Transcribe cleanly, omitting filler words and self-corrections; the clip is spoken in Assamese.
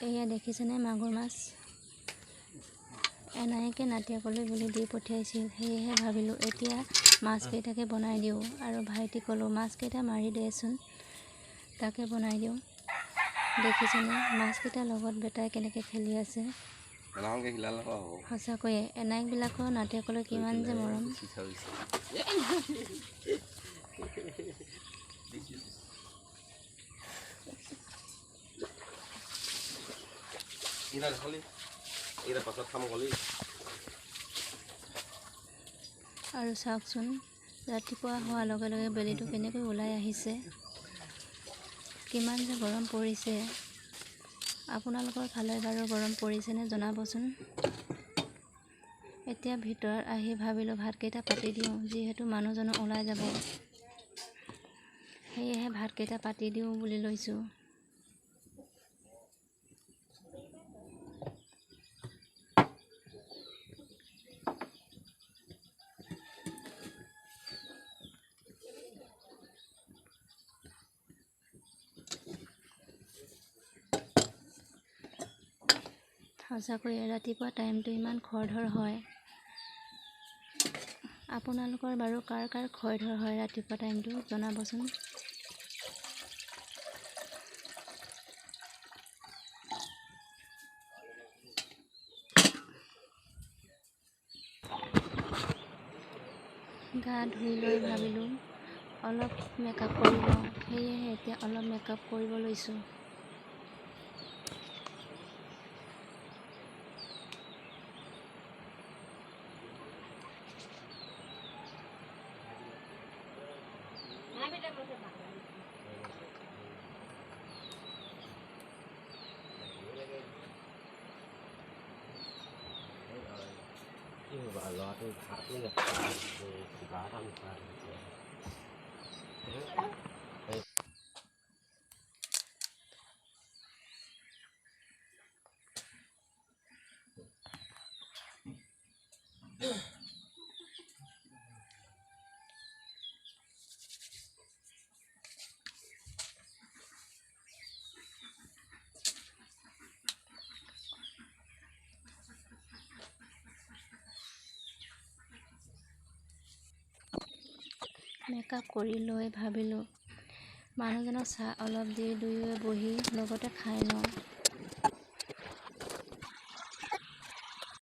এয়া দেখিছেনে মাগুৰ মাছ এনাইকে নাতিয়াকলৈ বুলি দি পঠিয়াইছিল। সেয়েহে ভাবিলোঁ এতিয়া মাছকেইটাকে বনাই দিওঁ। আৰু ভাইটি ক'লোঁ মাছকেইটা মাৰি দেচোন, তাকে বনাই দিওঁ। দেখিছেনে মাছকেইটাৰ লগত বেটাই কেনেকৈ খেলি আছে। সঁচাকৈয়ে এনাইকবিলাকৰ নাতিয়াকলৈ কিমান যে মৰম। আৰু চাওকচোন ৰাতিপুৱা হোৱাৰ লগে লগে বেলিটো কেনেকৈ ওলাই আহিছে। কিমান যে গৰম পৰিছে। আপোনালোকৰ ফালে বাৰু গৰম পৰিছেনে জনাবচোন। এতিয়া ভিতৰত আহি ভাবিলোঁ ভাতকেইটা পাতি দিওঁ, যিহেতু মানুহজনো ওলাই যাব। সেয়েহে ভাতকেইটা পাতি দিওঁ বুলি লৈছোঁ। সঁচাকৈয়ে ৰাতিপুৱা টাইমটো ইমান খৰধৰ হয়। আপোনালোকৰ বাৰু কাৰ কাৰ খৰধৰ হয় ৰাতিপুৱা টাইমটো জনাবচোন। গা ধুই লৈ ভাবিলোঁ অলপ মেকআপ কৰি লওঁ। সেয়েহে এতিয়া অলপ মেকআপ কৰিব লৈছোঁ। মেকআপ কৰি লৈ ভাবিলোঁ মানুহজনক চাহ অলপ দি দুয়োৱে বহি লগতে খাই লওঁ।